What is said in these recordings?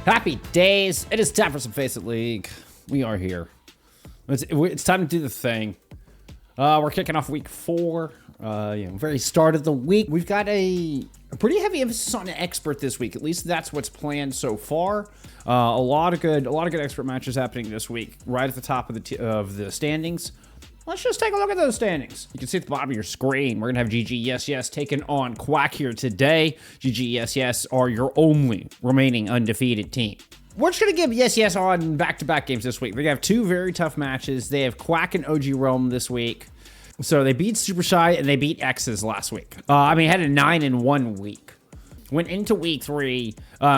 Happy days. It is time for some FACEIT League. We are here. It's time to do the thing. We're kicking off week 4. Very start of the week. We've got a pretty heavy emphasis on an expert this week. At least that's what's planned so far. A lot of good expert matches happening this week. Right at the top of the standings. Let's just take a look at those standings. You can see at the bottom of your screen, we're gonna have GGYesYes taking on Quack here today. GGYesYes are your only remaining undefeated team. We're just gonna give YesYes on back-to-back games this week. They have 2 very tough matches. They have Quack and OG Realm this week. So they beat Super Shy and they beat X's last week. Had a 9-1 week. Went into week 3,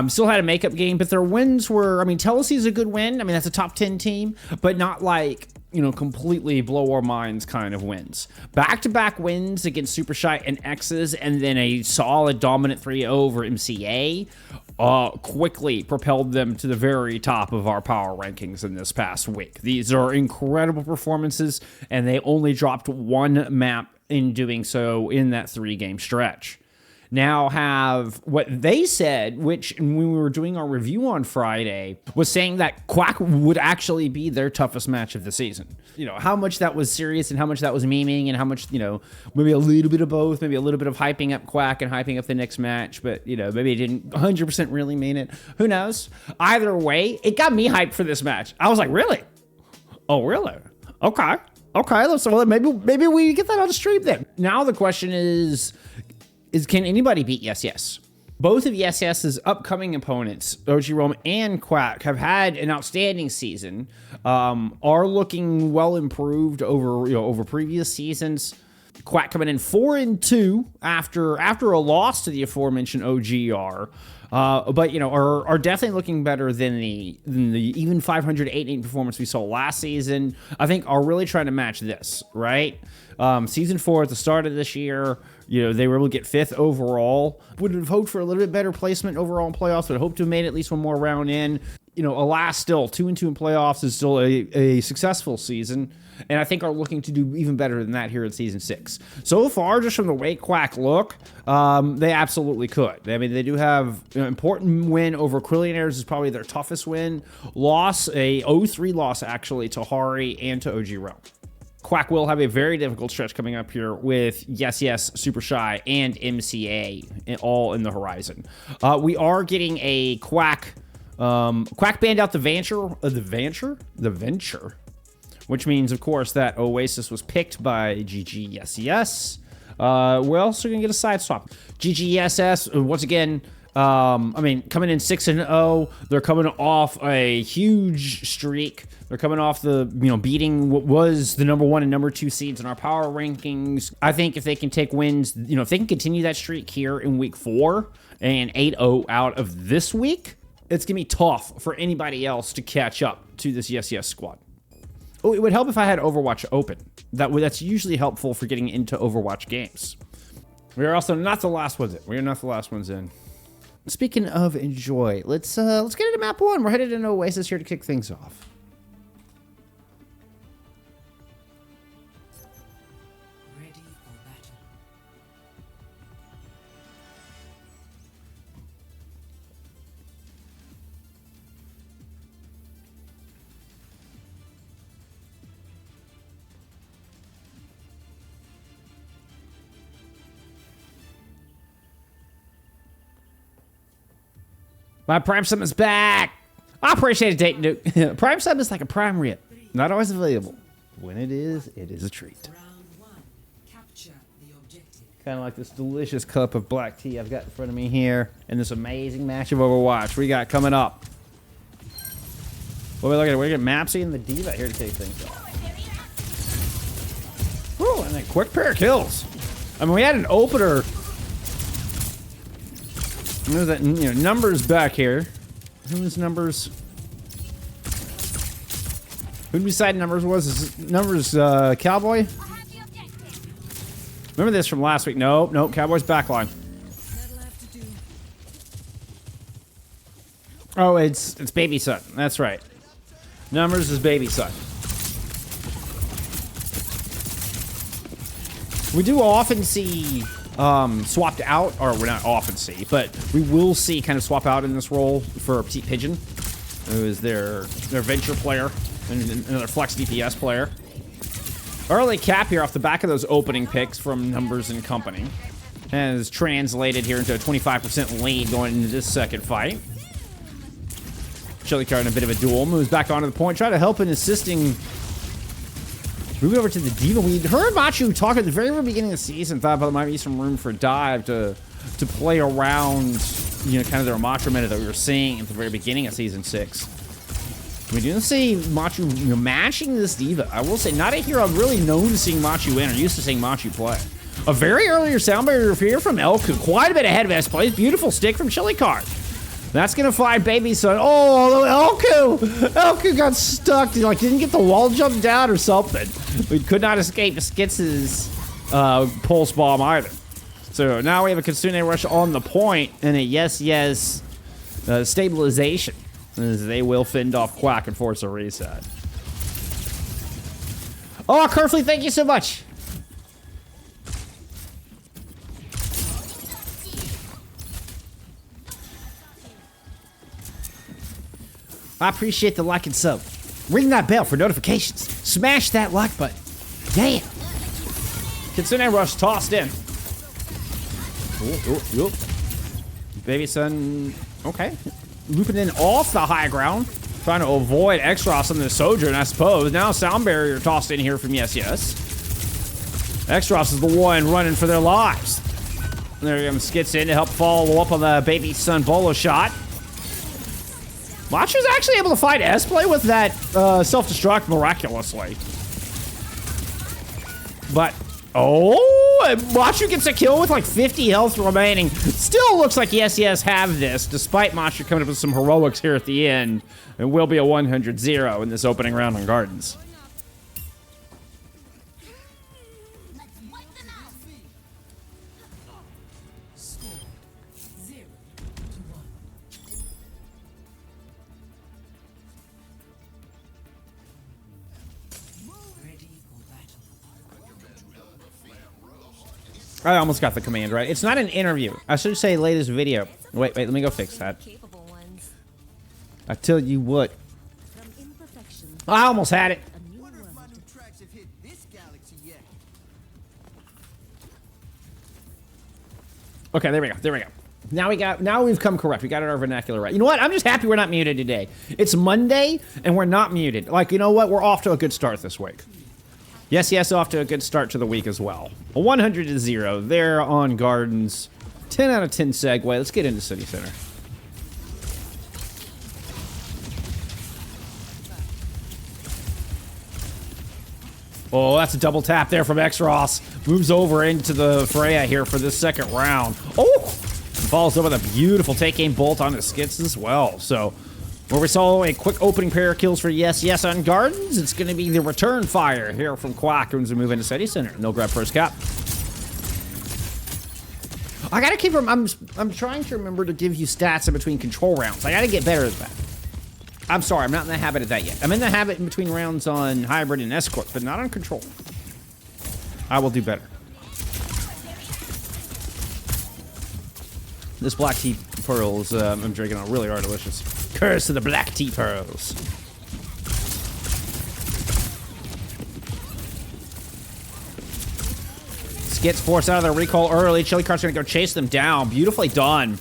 still had a makeup game, but their wins were, Telesi's a good win. That's a top 10 team, but not like, completely blow our minds kind of wins. Back-to-back wins against Super Shy and X's, and then a solid dominant 3 over MCA quickly propelled them to the very top of our power rankings in this past week. These are incredible performances, and they only dropped 1 map in doing so in that 3-game stretch. Now have what they said, which when we were doing our review on Friday, was saying that Quack would actually be their toughest match of the season. How much that was serious and how much that was memeing and how much, maybe a little bit of both, maybe a little bit of hyping up Quack and hyping up the next match, but, maybe it didn't 100% really mean it. Who knows? Either way, it got me hyped for this match. I was like, really? Oh, really? Okay. So maybe we get that on the stream then. Now the question is can anybody beat YesYes? Both of YesYes's upcoming opponents, OG Realm and Quack, have had an outstanding season, are looking well improved over previous seasons. Quack coming in 4-2 after a loss to the aforementioned OGR, but are definitely looking better than the even 500-8-8 performance we saw last season. I think are really trying to match this, right? Season 4 at the start of this year, they were able to get 5th overall. Would have hoped for a little bit better placement overall in playoffs. Would have hoped to have made at least one more round in. Alas, still 2-2 in playoffs is still a successful season, and I think are looking to do even better than that here in season 6. So far, just from the way Quack look, they absolutely could. They do have an important win over Quillionaires is probably their toughest win. Loss, a 0-3 loss actually to Hari and to OG Realm. Quack will have a very difficult stretch coming up here with YesYes, Super Shy, and MCA all in the horizon. We are getting a Quack banned out the Venture, which means, of course, that Oasis was picked by GGYesYes. We're also going to get a side swap. GGYesYes, once again, coming in 6-0. They're coming off a huge streak. They're coming off the, beating what was the number 1 and number 2 seeds in our power rankings. I think if they can take wins, if they can continue that streak here in week 4 and 8-0 out of this week, it's going to be tough for anybody else to catch up to this YesYes squad. Oh, it would help if I had Overwatch open. That's usually helpful for getting into Overwatch games. We are also not the last ones in. We are not the last ones in. Speaking of enjoy, let's get into map 1. We're headed into Oasis here to kick things off. Ready for battle. My Prime Sub is back. I appreciate it, Dayton Duke. Prime Sub is like a Prime Rip. Not always available. When it is a treat. Round 1. Capture the objective. Kind of like this delicious cup of black tea I've got in front of me here. And this amazing match of Overwatch we got coming up. What are we looking at? We're going to get Mapsy and the Diva here to take things off. Whew, and a quick pair of kills. We had an opener. There's that, numbers back here. Whose numbers? Who did we decide numbers was? Is numbers Cowboy? Remember this from last week? Nope, Cowboy's backline. Oh, it's Baby Son. That's right. Numbers is Baby Son. We do often see swapped out, or we're not often see, but we will see kind of swap out in this role for Pete Pigeon, who is their venture player and another flex DPS player. Early cap here off the back of those opening picks from Numbers and Company has translated here into a 25% lead going into this second fight. Chili Card in a bit of a duel, moves back onto the point, try to help in assisting. Moving over to the Diva. We heard Machu talk at the very beginning of the season, thought there might be some room for Dive to play around, you know, kind of their Machu meta that we were seeing at the very beginning of Season 6. We do see Machu, you know, matching this Diva. I will say, not a hero I'm really known to seeing Machu in, or used to seeing Machu play. A very earlier sound barrier here from Elku, quite a bit ahead of S-Plays. Beautiful stick from Chili Card. That's gonna find Baby Son. Oh, Elku got stuck. He, like, didn't get the wall jumped down or something. We could not escape Skitz's pulse bomb either. So now we have a Kitsune Rush on the point and a GGYesYes stabilization, as they will fend off Quack and force a reset. Oh, Kerfley, thank you so much. I appreciate the like and sub. Ring that bell for notifications. Smash that like button. Damn. Kitsune Rush tossed in. Ooh. Baby Son, okay. Looping in off the high ground. Trying to avoid Exros on the Sojourn, I suppose. Now Sound Barrier tossed in here from GGYesYes. Exros is the one running for their lives. There he comes, Skits in to help follow up on the Baby Son bolo shot. Machu's actually able to fight S-Play with that self-destruct miraculously. But, Machu gets a kill with like 50 health remaining. Still looks like GGYesYes have this, despite Machu coming up with some heroics here at the end. It will be a 100-0 in this opening round on Gardens. I almost got the command right. It's not an interview. I should say latest video. Wait, let me go fix that. I tell you what. I almost had it. Okay, there we go. Now we've come correct. We got our vernacular right. You know what? I'm just happy we're not muted today. It's Monday and we're not muted. Like, you know what? We're off to a good start this week. GGYesYes off to a good start to the week as well. A 100-0 there on Gardens. 10 out of 10 segue. Let's get into City Center. Oh, that's a double tap there from Exros. Moves over into the Freya here for this second round. Oh! Falls over the beautiful take-aim bolt on the Skits as well. So, where we saw a quick opening pair of kills for GGYesYes on Gardens, it's going to be the return fire here from Quack as we move into City Center. And they'll grab first cap. I gotta keep them. I'm trying to remember to give you stats in between control rounds. I gotta get better at that. I'm sorry, I'm not in the habit of that yet. I'm in the habit in between rounds on Hybrid and Escorts, but not on Control. I will do better. This black tea pearls I'm drinking on really are delicious. Curse to the black tea pearls. Skits forced out of their recall early. Chili Cart's gonna go chase them down. Beautifully done.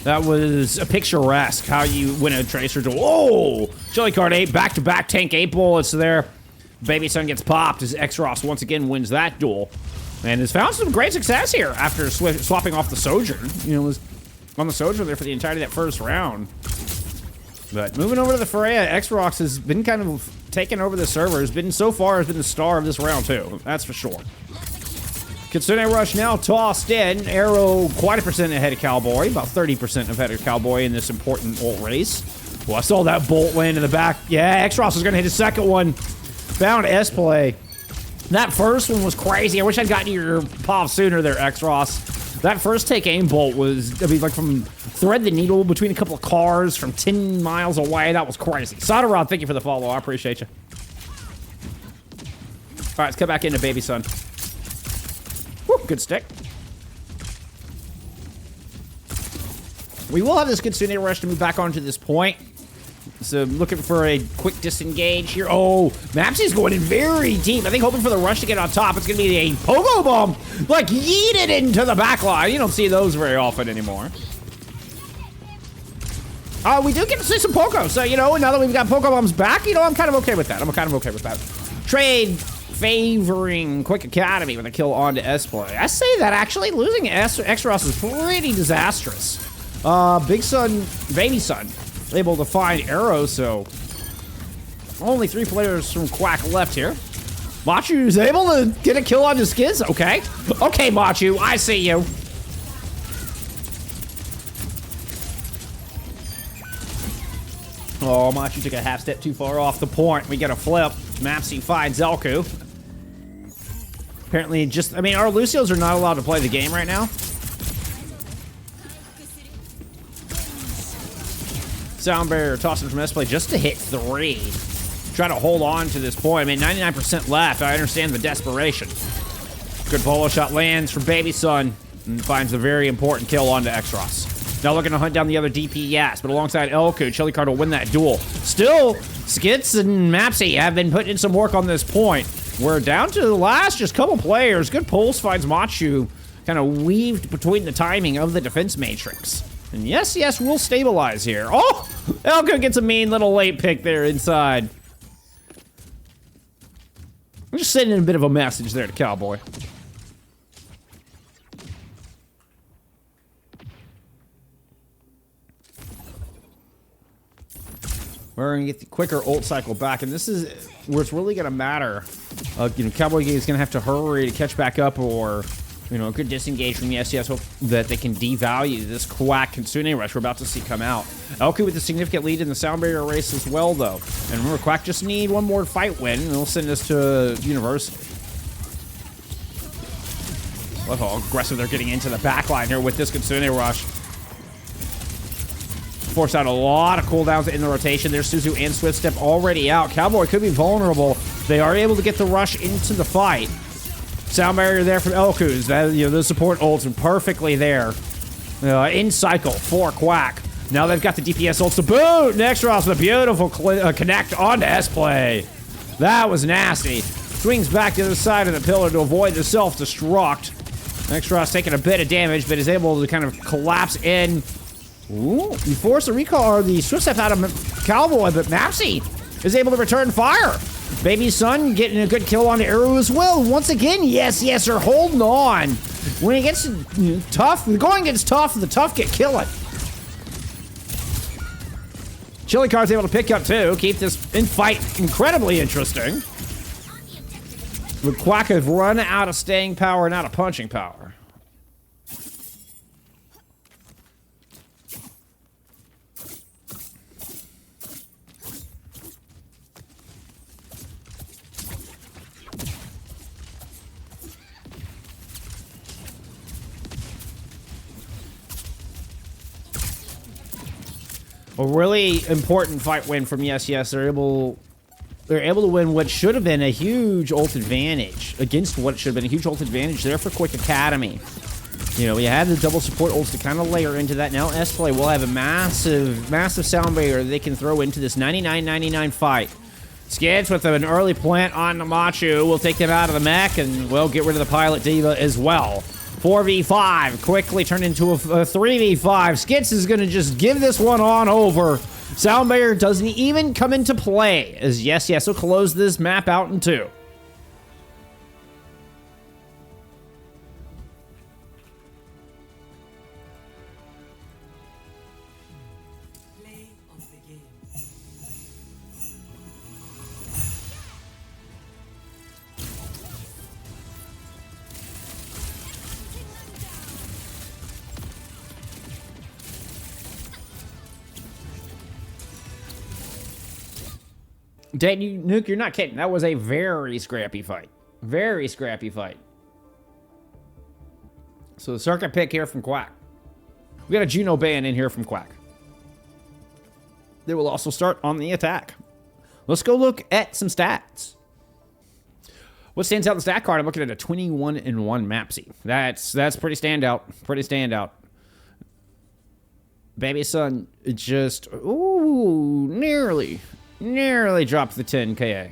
That was a picturesque how you win a Tracer duel. Whoa! Chili Card 8, back-to-back tank 8 bullets there. Baby Son gets popped as Exros once again wins that duel. And has found some great success here after swapping off the Sojourn. You know, was on the Sojourn there for the entirety of that first round. But moving over to the Freya, Exros has been kind of taking over the server. Has been, so far, has been the star of this round too. That's for sure. Kitsune Rush now tossed in. Arrow quite a percent ahead of Cowboy. About 30% ahead of Cowboy in this important ult race. Well, I saw that bolt land in the back. Yeah, Exros was going to hit his second one. Found S-Play. That first one was crazy. I wish I'd gotten your POV sooner there, Exros. That first take aim bolt was, I mean, like from thread the needle between a couple of cars from 10 miles away. That was crazy. Sodarod, thank you for the follow. I appreciate you. All right, let's cut back into Baby Son. Good stick. We will have this Kitsune Rush to move back onto this point. So looking for a quick disengage here. Oh, Mapsy's going in very deep. I think hoping for the rush to get on top. It's going to be a pogo bomb. Like, yeet it into the back line. You don't see those very often anymore. We do get to see some Poco. So, you know, now that we've got Poco Bombs back, you know, I'm kind of okay with that. I'm kind of okay with that. Trade favoring Quick Academy with a kill onto S-Play. I say that, actually, losing Exros is pretty disastrous. Big Son, Baby Son, able to find Arrow, so only 3 players from Quack left here. Machu's able to get a kill on the Skids. Okay. Okay, Machu, I see you. Oh, Machu took a half step too far off the point. We get a flip. Mapsy finds Elku. Apparently I mean, our Lucios are not allowed to play the game right now. Sound barrier tossing from S-Play just to hit 3. Try to hold on to this point. I mean, 99% left. I understand the desperation. Good polo shot lands from Baby Son and finds a very important kill onto Exros. Now looking to hunt down the other DPS, but alongside Elku, Chili Card will win that duel. Still, Skits and Mapsy have been putting in some work on this point. We're down to the last just couple players. Good pulse finds Machu kind of weaved between the timing of the defense matrix. And yes, we'll stabilize here. Oh, Elku gets a mean little late pick there inside. I'm just sending a bit of a message there to Cowboy. We're gonna get the quicker ult cycle back, and this is where it's really gonna matter. You know, Cowboy is gonna have to hurry to catch back up, or you know, a good disengage from the SCS, hope that they can devalue this Quack Kitsune Rush we're about to see come out. Elku with a significant lead in the sound barrier race as well, though. And remember, Quack just need one more fight win, and they'll send us to University. Love how aggressive they're getting into the backline here with this Kitsune Rush. Force out a lot of cooldowns in the rotation. There's Suzu and Swift Step already out. Cowboy could be vulnerable. They are able to get the rush into the fight. Sound barrier there from Elku's. You know, those support ults are perfectly there. In cycle for Quack. Now they've got the DPS ults to boot. Nextros with a beautiful connect onto S-Play. That was nasty. Swings back to the other side of the pillar to avoid the self-destruct. Nextros taking a bit of damage, but is able to kind of collapse in. Ooh, you force the recall or the Swift Step out of Cowboy, but Mapsy is able to return fire. Baby Son getting a good kill on Arrow as well. Once again, yes, are holding on. When it gets tough, the going gets tough, the tough get killing. Chili Card's able to pick up too, keep this fight incredibly interesting. The Quack have run out of staying power and out of punching power. A really important fight win from GGYesYes. They're able to win what should have been a huge ult advantage against what should have been a huge ult advantage there for Quick Academy. You know, we had the double support ults to kind of layer into that. Now S-Play will have a massive sound barrier they can throw into this 99-99 fight. Skids with an early plant on Machu will take them out of the mech, and we'll get rid of the Pilot Diva as well. 4v5 quickly turned into a 3v5. Skits is going to just give this one on over. Sound barrier doesn't even come into play as GGYesYes will close this map out in 2. Play of the game. Nuke, you're not kidding. That was a very scrappy fight. Very scrappy fight. So the circuit pick here from Quack. We got a Juno ban in here from Quack. They will also start on the attack. Let's go look at some stats. What stands out in the stat card? I'm looking at a 21-1 Mapsy. That's pretty standout. Pretty standout. Baby Son just nearly dropped the 10 KA.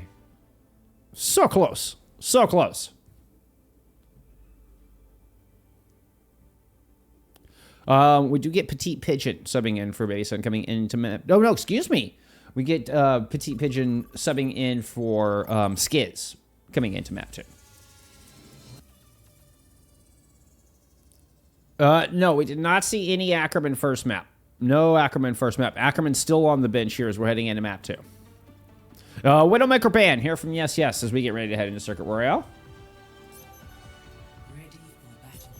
So close. So close. We do get Petite Pigeon subbing in for Baby Son coming into map. No, excuse me. We get Petite Pigeon subbing in for Skiz coming into map 2. No, we did not see any Ackerman first map. No Ackerman first map. Ackerman's still on the bench here as we're heading into map 2. Widowmaker Band here from GGYesYes as we get ready to head into Circuit Royale. Ready for battle.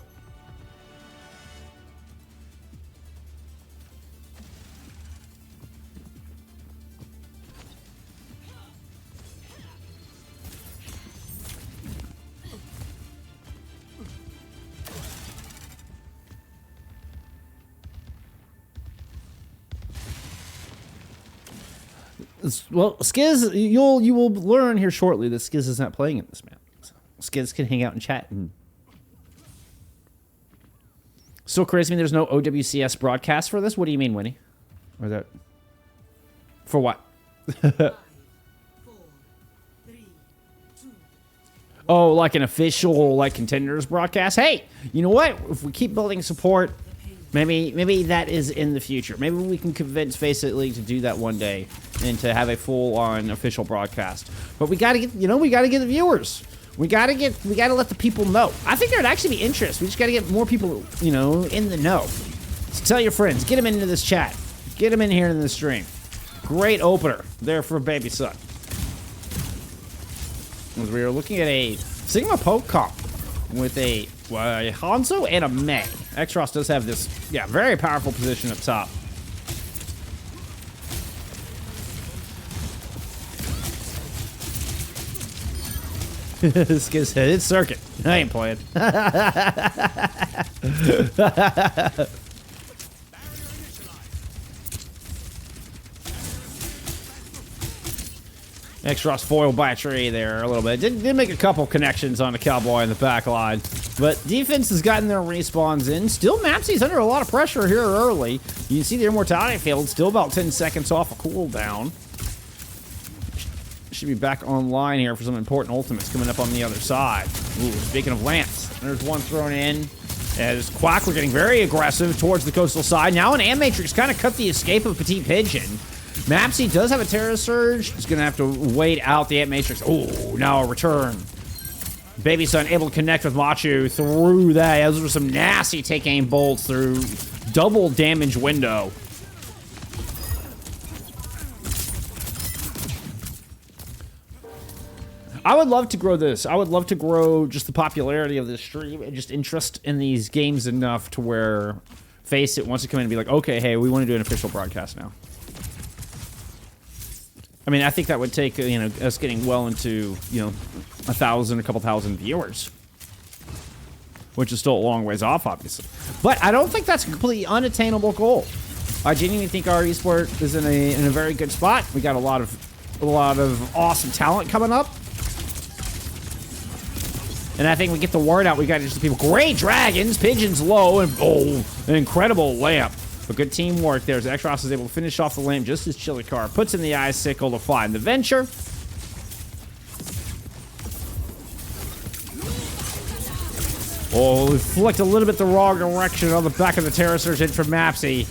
Well, Skiz, you will learn here shortly that Skiz is not playing in this map. So Skiz can hang out and chat. And still crazy me there's no OWCS broadcast for this. What do you mean, Winnie? Or that? For what? 5, 4, 3, 2. Oh, like an official like contenders broadcast. Hey, you know what? If we keep building support, maybe that is in the future. Maybe we can convince FACEIT League to do that one day and to have a full-on official broadcast. But we gotta get, we gotta get the viewers. We gotta let the people know. I think there'd actually be interest. We just gotta get more people, in the know. So tell your friends, get them into this chat, get them in here in the stream. Great opener there for Baby Son. As we are looking at a Sigma poke comp with a Hanzo and a Mei. Xros does have this, very powerful position up top. Skiz said, it's Circuit. I ain't playing. Xros foiled by a tree there a little bit. Did make a couple connections on the Cowboy in the back line. But defense has gotten their respawns in. Still, Mapsy's under a lot of pressure here early. You can see the Immortality field still about 10 seconds off a cooldown. Should be back online here for some important ultimates coming up on the other side. Ooh, speaking of Lance, there's one thrown in. As Quack were getting very aggressive towards the coastal side. Now an Matrix kind of cut the escape of Petite Pigeon. Mapsy does have a Terra Surge. He's going to have to wait out the Matrix. Oh, now a return. Baby Son able to connect with Machu through that. Those were some nasty take-aim bolts through double damage window. I would love to grow this. I would love to grow just the popularity of this stream and just interest in these games enough to where FACEIT wants to come in and be like, okay, hey, we want to do an official broadcast now. I mean, I think that would take, us getting well into, 1,000, a couple thousand viewers. Which is still a long ways off, obviously. But I don't think that's a completely unattainable goal. I genuinely think our esport is in a very good spot. We got a lot of awesome talent coming up. And I think we get the word out. We got just people. Great dragons, pigeons low, and an incredible lamp. But good teamwork there as Xros is able to finish off the lamp just as Chili Car puts in the icicle to find the venture. Oh, we flicked a little bit the wrong direction on the back of the Terra Surge in from Mapsy.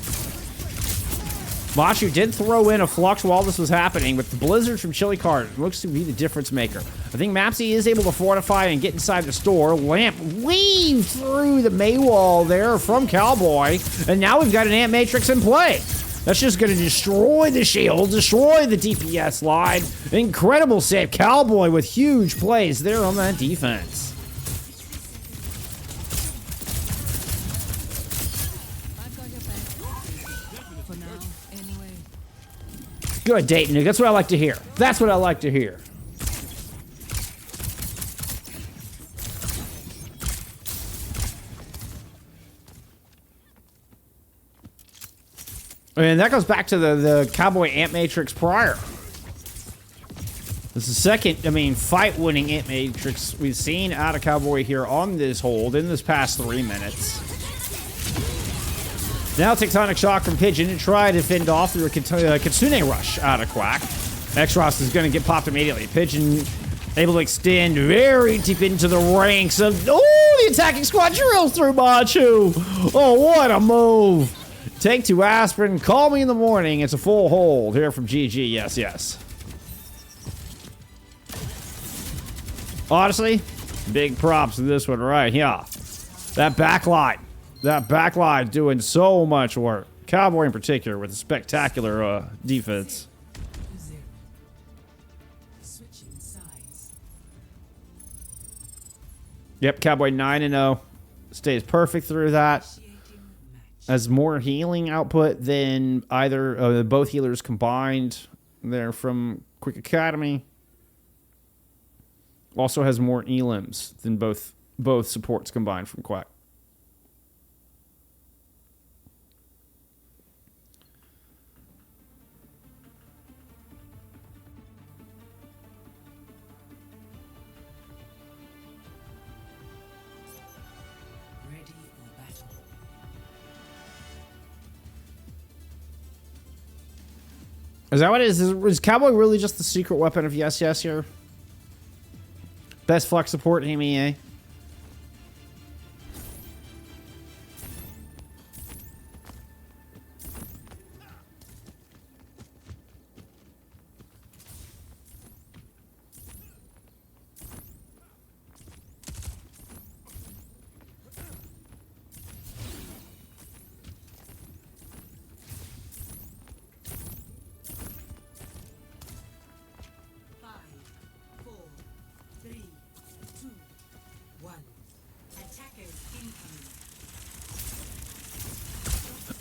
Machu did throw in a Flux while this was happening, but the Blizzard from Chili Card looks to be the difference maker. I think Mapsy is able to fortify and get inside the store. Lamp weaved through the Maywall there from Cowboy, and now we've got an Ant Matrix in play. That's just going to destroy the shield, destroy the DPS line. Incredible save. Cowboy with huge plays there on that defense. Good, Dayton. That's what I like to hear. That's what I like to hear. And that goes back to the Cowboy Ant Matrix prior. This is the second, I mean, fight-winning Int Matrix we've seen out of Cowboy here on this hold in this past 3 minutes. Now Tectonic Shock from Pigeon to try to fend off through a Kitsune Rush out of Quack. X-Ross is going to get popped immediately. Pigeon able to extend very deep into the ranks of... Oh, the attacking squad drills through Machu. Oh, what a move. Take 2 aspirin. Call me in the morning. It's a full hold here from GGYesYes. Honestly, big props to this one right here. That backline. That backline doing so much work. Cowboy in particular with a spectacular defense. Switching sides. Yep, Cowboy 9-0. Stays perfect through that. Has more healing output than either both healers combined. They're from Quick Academy. Also has more elims than both supports combined from Quack. Ready for battle. Is that what it is? Is Cowboy really just the secret weapon of YesYes here? Best flex support in EMEA.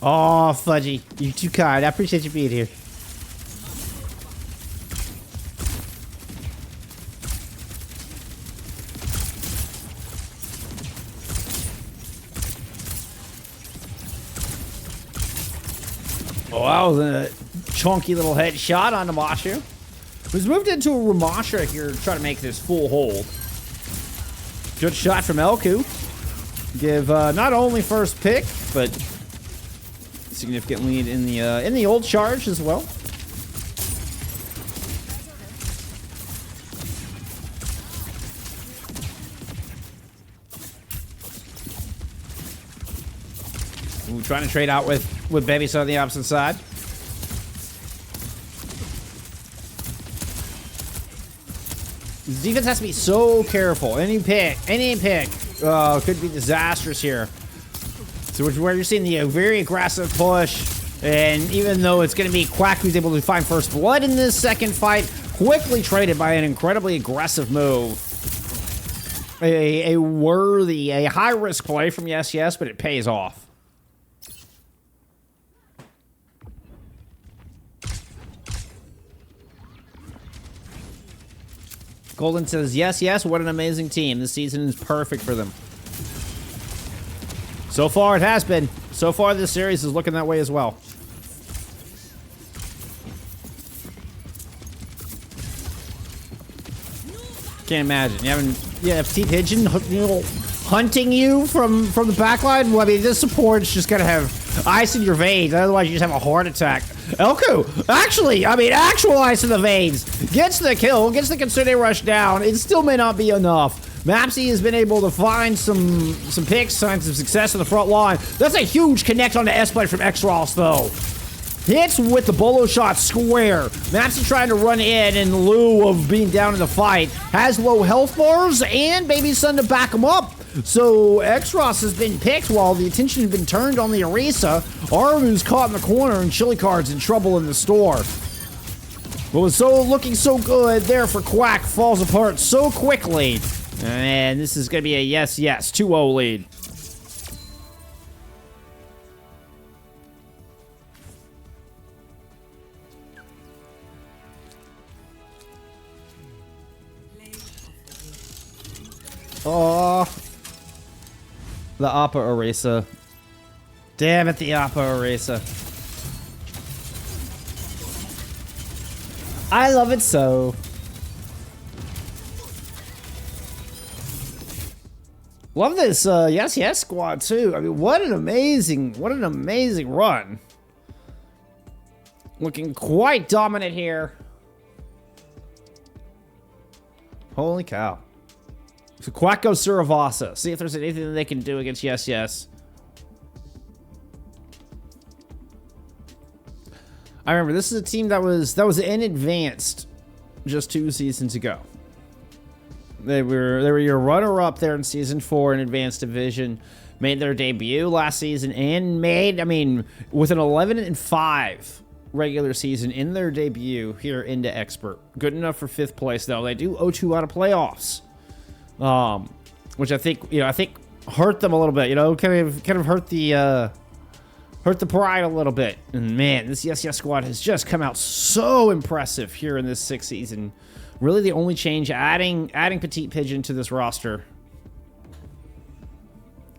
Oh, Fudgy. You're too kind. I appreciate you being here. Oh, that was a chunky little headshot on Namashu. Who's moved into a Ramasha here to try to make this full hold. Good shot from Elku. Give not only first pick, but significant lead in the old charge as well. Ooh, trying to trade out with Baby on the opposite side. This defense has to be so careful. Any pick could be disastrous here. So where you're seeing the very aggressive push, and even though it's going to be Quack who's able to find first blood in this second fight, quickly traded by an incredibly aggressive move. A worthy, a high-risk play from YesYes, but it pays off. Golden says, yes, what an amazing team. This season is perfect for them. So far, it has been. So far, this series is looking that way as well. Can't imagine. You have T Pigeon, hunting you from the backline. Well, I mean, this support's just gonna have ice in your veins. Otherwise, you just have a heart attack. Elku, actual ice in the veins. Gets the kill, gets the Kitsune Rush down. It still may not be enough. Mapsy has been able to find some picks, signs of success in the front line. That's a huge connect on the S-Blade from X-Ross, though. Hits with the bolo shot square. Mapsy trying to run in lieu of being down in the fight. Has low health bars and Baby Sun to back him up. So X-Ross has been picked while the attention has been turned on the Orisa. Armu's caught in the corner and Chili Card's in trouble in the store. What was looking so good there for Quack falls apart so quickly. And this is going to be a YesYes 2-0 lead. Oh, the Appa Orisa. Damn it, the Appa Orisa. I love it so. Love this yes squad too. I mean, what an amazing run. Looking quite dominant here. Holy cow. So Quack goes Suravasa. See if there's anything that they can do against Yes. I remember this is a team that was in advanced just 2 seasons ago. They were your runner-up there in Season 4 in Advanced Division. Made their debut last season and made, I mean, with an 11-5 regular season in their debut here into Expert. Good enough for 5th place, though. They do 0-2 out of playoffs. Which I think hurt them a little bit, kind of hurt the pride a little bit. And man, this Yes squad has just come out so impressive here in this 6th season. Really the only change, adding Petite Pigeon to this roster.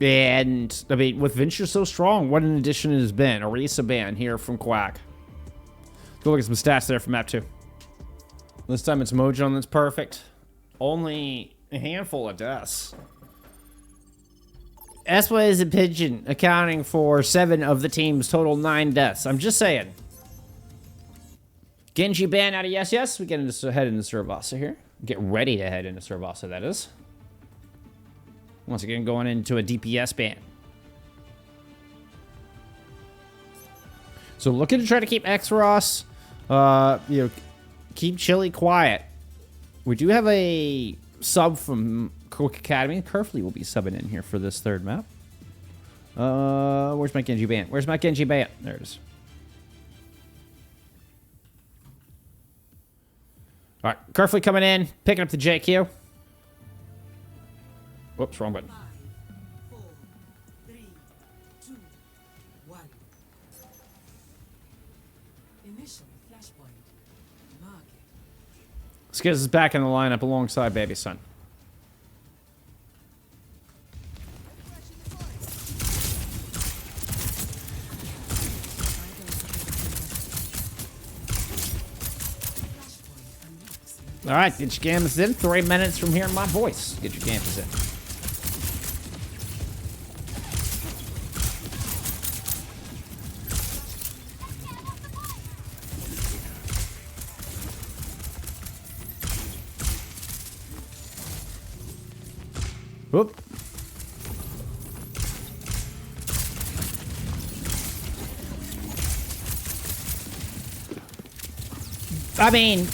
And, I mean, with Venture so strong, what an addition it has been. Orisa ban here from Quack. Go look at some stats there from map 2. This time it's Mojon that's perfect. Only a handful of deaths. S-Ways and Pigeon accounting for 7 of the team's total 9 deaths. I'm just saying. Genji ban out of Yes. We head into Suravasa here. Get ready to head into Suravasa, that is. Once again, going into a DPS ban. So looking to try to keep X-Ross, keep Chili quiet. We do have a sub from Cook Academy. Kerfley will be subbing in here for this 3rd map. Where's my Genji ban? There it is. All right, Kerfley coming in, picking up the JQ. Whoops, wrong button. 5, 4, 3, 2, 1. Initial flashpoint. Market. Skiz is back in the lineup alongside Baby Son. All right, get your gamas in. 3 minutes from hearing my voice. Get your gamas in. Whoop. I mean,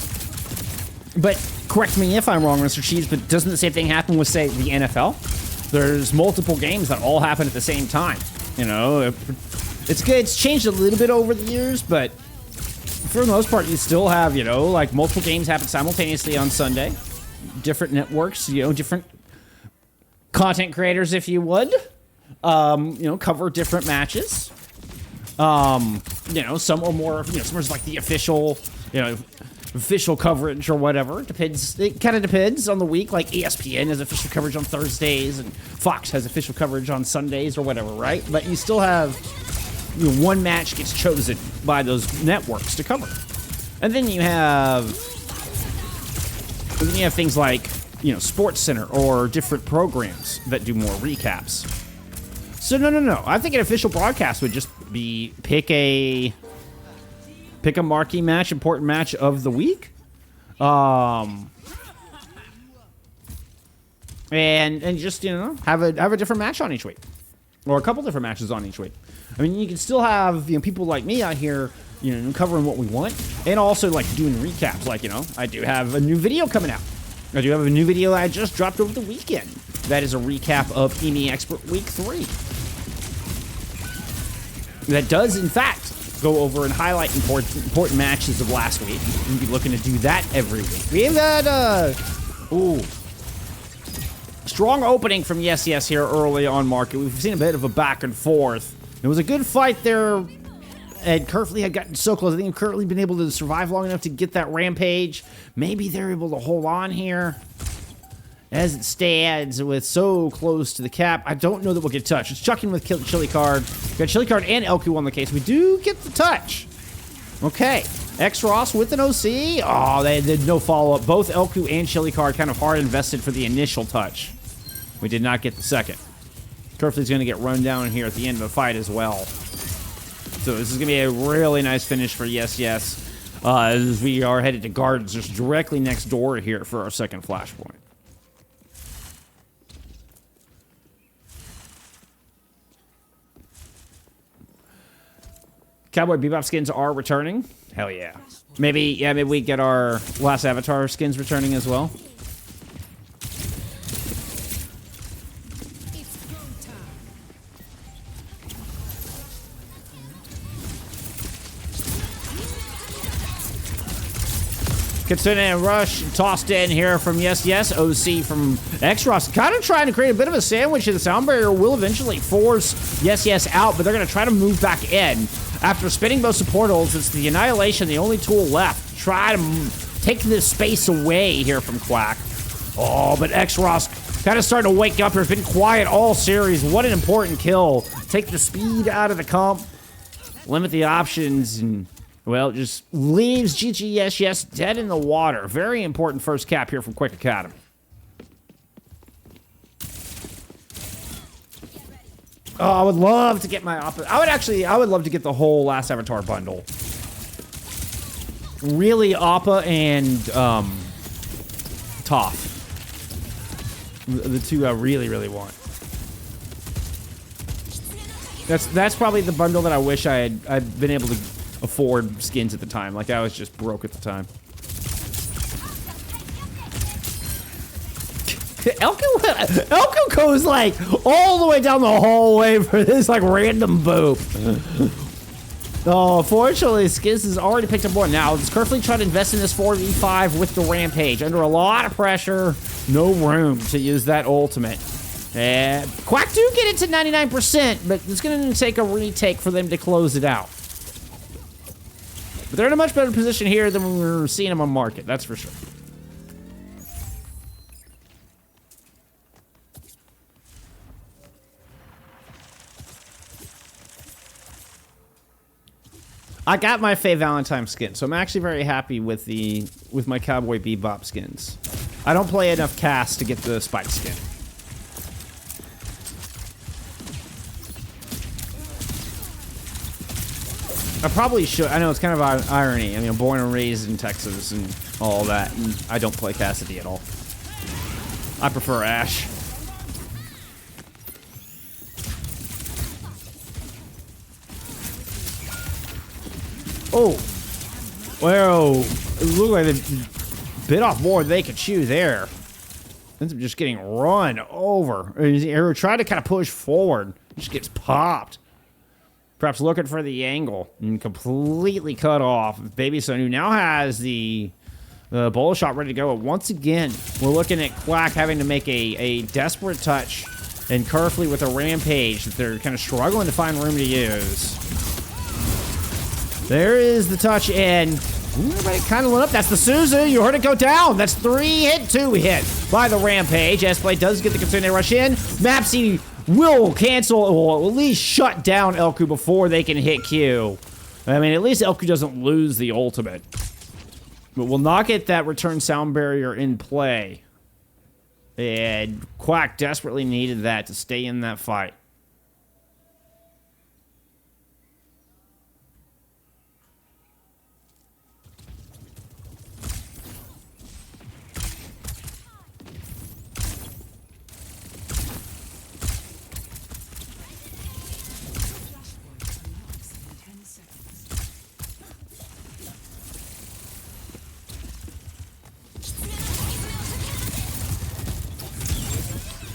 but correct me if I'm wrong, Mr. Cheese, but doesn't the same thing happen with, say, the NFL? There's multiple games that all happen at the same time. It's good. It's changed a little bit over the years, but for the most part, you still have, like multiple games happen simultaneously on Sunday. Different networks, different content creators, if you would, cover different matches. Some are more, some are like the official, official coverage or whatever. It kind of depends on the week. Like ESPN has official coverage on Thursdays and Fox has official coverage on Sundays or whatever, right? But you still have, one match gets chosen by those networks to cover. And then you have things like, Sports Center or different programs that do more recaps. So no. I think an official broadcast would just be pick a marquee match, important match of the week. And just, have a different match on each week. Or a couple different matches on each week. I mean, you can still have, people like me out here, covering what we want. And also, like, doing recaps. Like, I do have a new video coming out. I do have a new video I just dropped over the weekend. That is a recap of EMEA Expert Week 3. That does, in fact, go over and highlight important matches of last week. We'll be looking to do that every week. We have had, strong opening from Yes here early on market. We've seen a bit of a back and forth. It was a good fight there, and Kerfley had gotten so close. I think Kerfley been able to survive long enough to get that rampage. Maybe they're able to hold on here. As it stands, with so close to the cap, I don't know that we'll get touched. It's chucking with Chili Card. Got Chili Card and Elku on the case. We do get the touch. Okay. X-Ross with an OC. Oh, they did no follow-up. Both Elku and Chili Card kind of hard invested for the initial touch. We did not get the second. Kerfley's going to get run down here at the end of the fight as well. So this is going to be a really nice finish for GGYesYes. As we are headed to Gardens, just directly next door here for our second flashpoint. Cowboy Bebop skins are returning. Hell yeah. Maybe we get our last Avatar skins returning as well. Kitsune and Rush tossed in here from GGYesYes. OC from X-Ross. Kind of trying to create a bit of a sandwich. The sound barrier will eventually force GGYesYes out, but they're going to try to move back in. After spinning both support ults, it's the Annihilation, the only tool left. Try to take this space away here from Quack. Oh, but X-Ross kind of starting to wake up here. It's been quiet all series. What an important kill. Take the speed out of the comp. Limit the options and... well, just leaves GGYesYes dead in the water. Very important first cap here from Quick Academy. Oh, I would love to get my Appa. I would love to get the whole Last Avatar bundle. Really, Appa and Toph. The two I really, really want. That's probably the bundle that I wish I'd been able to afford skins at the time. Like, I was just broke at the time. Elko goes, like, all the way down the hallway for this, like, random boop. Oh, fortunately, Skiz has already picked up one. Now, it's Kerfley trying to invest in this 4v5 with the Rampage. Under a lot of pressure, no room to use that ultimate. And Quack do get it to 99%, but it's going to take a retake for them to close it out. But they're in a much better position here than when we were seeing them on market, that's for sure. I got my Faye Valentine skin, so I'm actually very happy with my Cowboy Bebop skins. I don't play enough cast to get the Spike skin. I probably should. I know it's kind of irony. I mean, I'm born and raised in Texas and all that, and I don't play Cassidy at all. I prefer Ash. Oh, well, it looked like they bit off more than they could chew there. Ends up just getting run over. Or trying to kind of push forward, just gets popped. Perhaps looking for the angle and completely cut off. Baby Son, who now has the bowl shot ready to go. Once again, we're looking at Quack having to make a desperate touch, and Kerfley with a Rampage that they're kind of struggling to find room to use. There is the touch, and everybody kind of lit up. That's the Suzu. You heard it go down. That's 3 hit, 2 hit by the Rampage. S-Play does get the Kitsune rush in. Mapsy will cancel, or at least shut down Elku before they can hit Q. I mean, at least Elku doesn't lose the ultimate. But we'll not get that return sound barrier in play. And Quack desperately needed that to stay in that fight.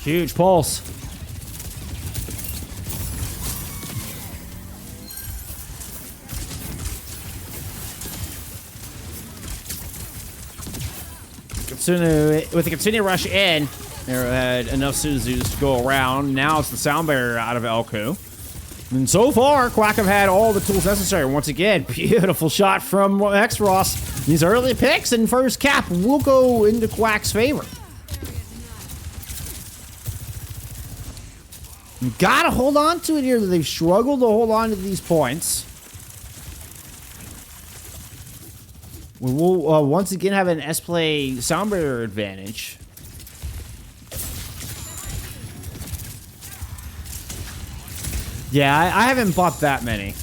Huge pulse. Kitsune, with the Kitsune rush in, there had enough Suzus to go around. Now it's the sound barrier out of Elku. And so far, Quack have had all the tools necessary. Once again, beautiful shot from X-Ross. These early picks and first cap will go into Quack's favor. Gotta hold on to it here. They've struggled to hold on to these points. We will once again have an S-Play sound barrier advantage. Yeah, I haven't bought that many.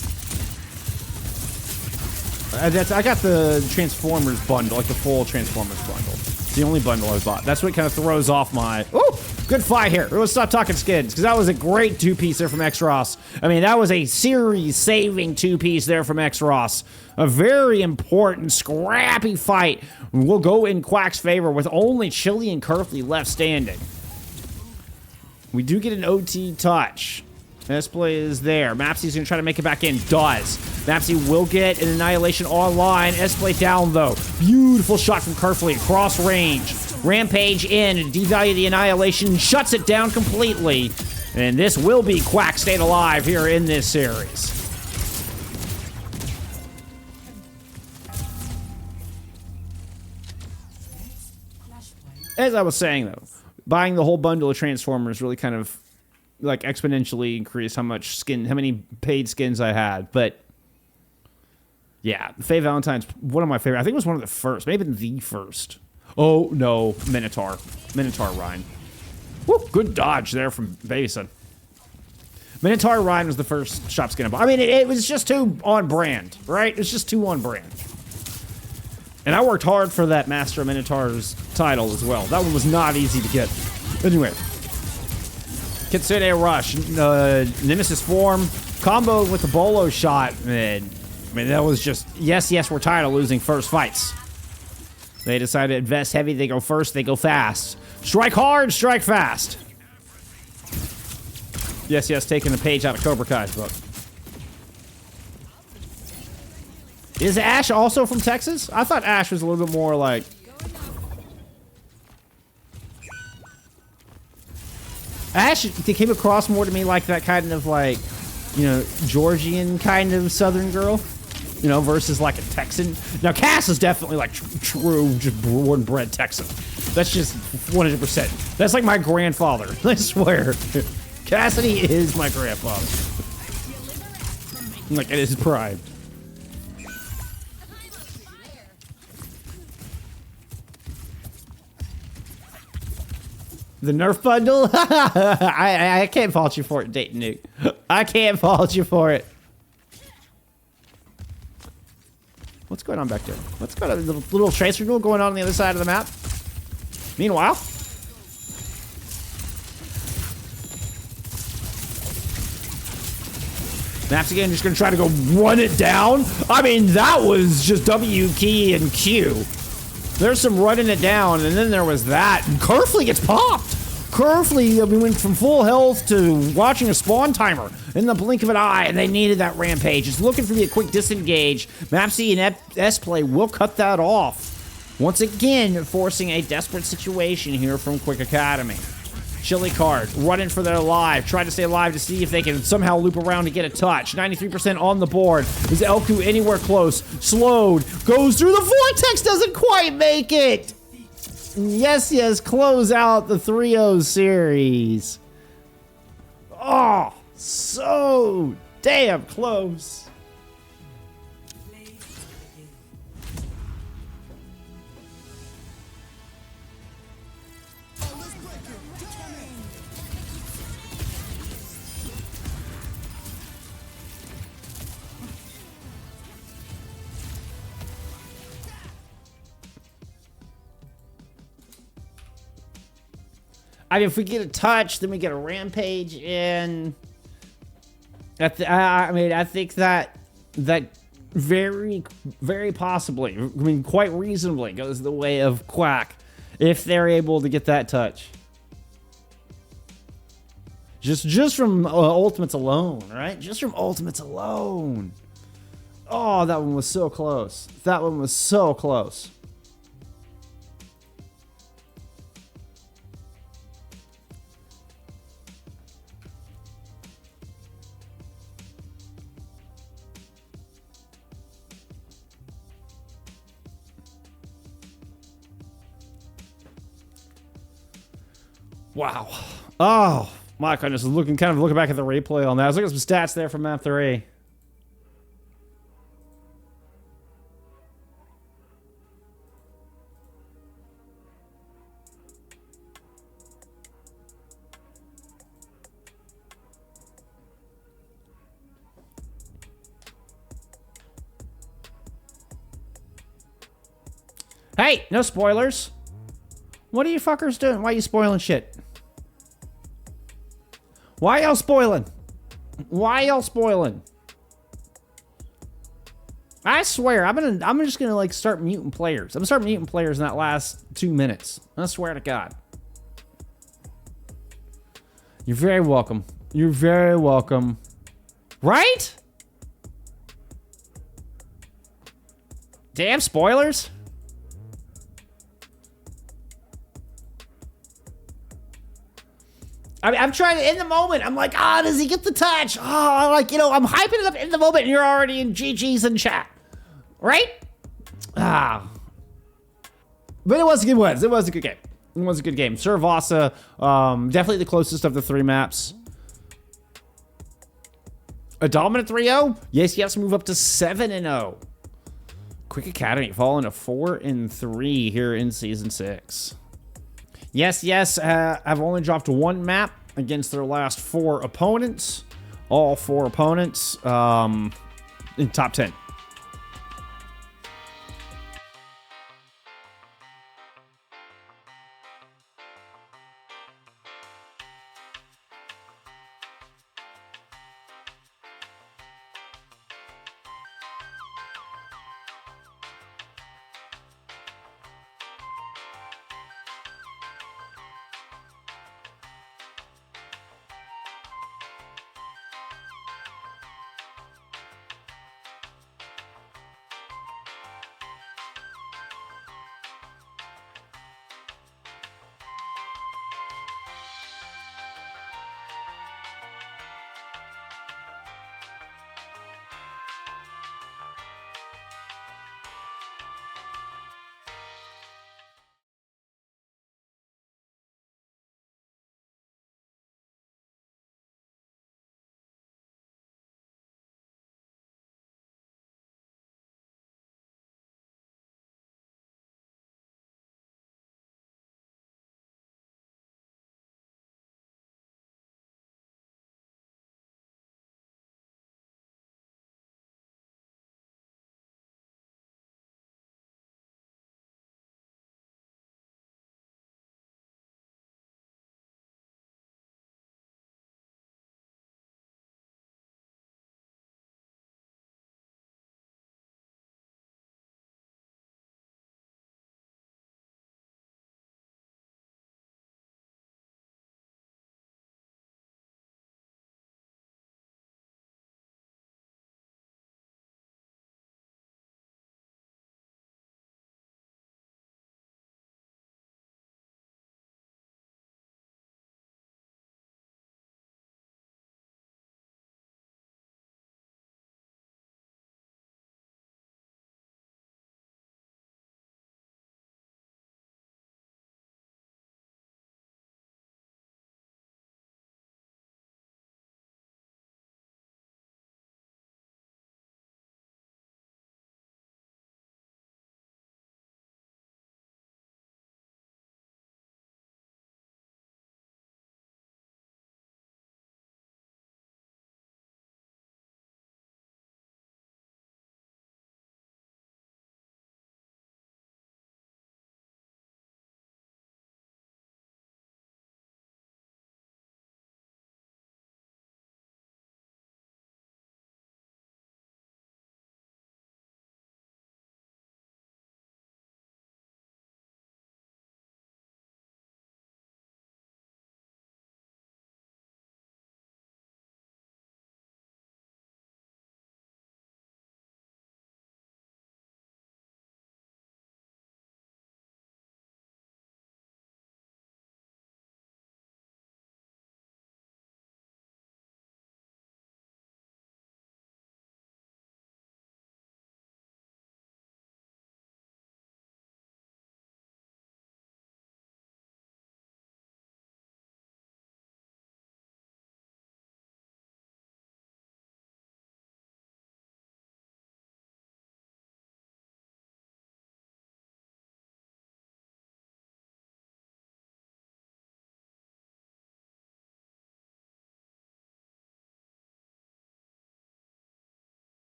I got the Transformers bundle, like the full Transformers bundle. It's the only bundle I bought. That's what kind of throws off my... Ooh, good fight here. Let's stop talking skins, because that was a great two-piece there from X-Ross. I mean, that was a series-saving two-piece there from X-Ross. A very important, scrappy fight. We'll go in Quack's favor with only Chili and Kerfley left standing. We do get an OT touch. S-Play is there. Mapsy's going to try to make it back in. Does. Mapsy will get an Annihilation online. S-Play down, though. Beautiful shot from Kerfley. Cross range. Rampage in. Devalue the Annihilation. Shuts it down completely. And this will be Quack staying alive here in this series. As I was saying, though, buying the whole bundle of Transformers really kind of like exponentially increased how many paid skins I had. But yeah, Faye Valentine's one of my favorite. I think it was one of the first, maybe the first. Oh no, Minotaur Rhine. Woo, good dodge there from Basin. Minotaur Rhine was the first shop skin I bought. I mean, it was just too on brand, right? It's just too on brand. And I worked hard for that Master of Minotaur's title as well. That one was not easy to get. Anyway. Kitsune Rush, Nemesis form, combo with the Bolo shot, and I mean, that was just, yes, we're tired of losing first fights. They decided to invest heavy, they go first, they go fast. Strike hard, strike fast. Yes, taking a page out of Cobra Kai's book. Is Ash also from Texas? I thought Ash was a little bit more like... Ash, they came across more to me like that kind of like, you know, Georgian kind of Southern girl, you know, versus like a Texan. Now, Cass is definitely like true, just born and bred Texan. That's just 100%. That's like my grandfather, I swear. Cassidy is my grandfather. Like, it is pride. The Nerf bundle? I can't fault you for it, Dayton Nuke. I can't fault you for it. What's going on back there? What's going on? Little tracer duel going on the other side of the map. Meanwhile, Maps again, just gonna try to go run it down. I mean, that was just W key and Q. There's some running it down, and then there was that. And Kerfley gets popped. Kerfley, I mean, went from full health to watching a spawn timer in the blink of an eye, and they needed that rampage. Just looking for the quick disengage. Mapsy and S-Play will cut that off. Once again, forcing a desperate situation here from Quick Academy. Chili card, running for their life, trying to stay alive to see if they can somehow loop around to get a touch. 93% on the board. Is Elku anywhere close? Slowed, goes through the vortex, doesn't quite make it. Yes, close out the 3-0 series. Oh, so damn close. I mean, if we get a touch, then we get a rampage, and I think that very, very possibly, I mean, quite reasonably goes the way of Quack if they're able to get that touch. Just from Ultimates alone, right? Just from Ultimates alone. Oh, that one was so close. That one was so close. Wow. Oh, my goodness. Looking back at the replay on that. I was looking at some stats there from map 3. Hey, no spoilers. What are you fuckers doing? Why are you spoiling shit? Why y'all spoiling? Why y'all spoiling? I swear, I'm just gonna like start muting players. I'm gonna start muting players in that last 2 minutes. I swear to God. You're very welcome. You're very welcome. Right? Damn spoilers. I mean, I'm trying to, in the moment, I'm like, does he get the touch? Like, I'm hyping it up in the moment and you're already in GG's in chat. Right? But it was a good one. It was a good game. It was a good game. Suravasa, definitely the closest of the 3 maps. A dominant 3-0? Yes, move up to 7-0. Quick Academy falling to 4-3 here in Season 6. Yes, have only dropped 1 map against their last 4 opponents. All 4 opponents in top 10.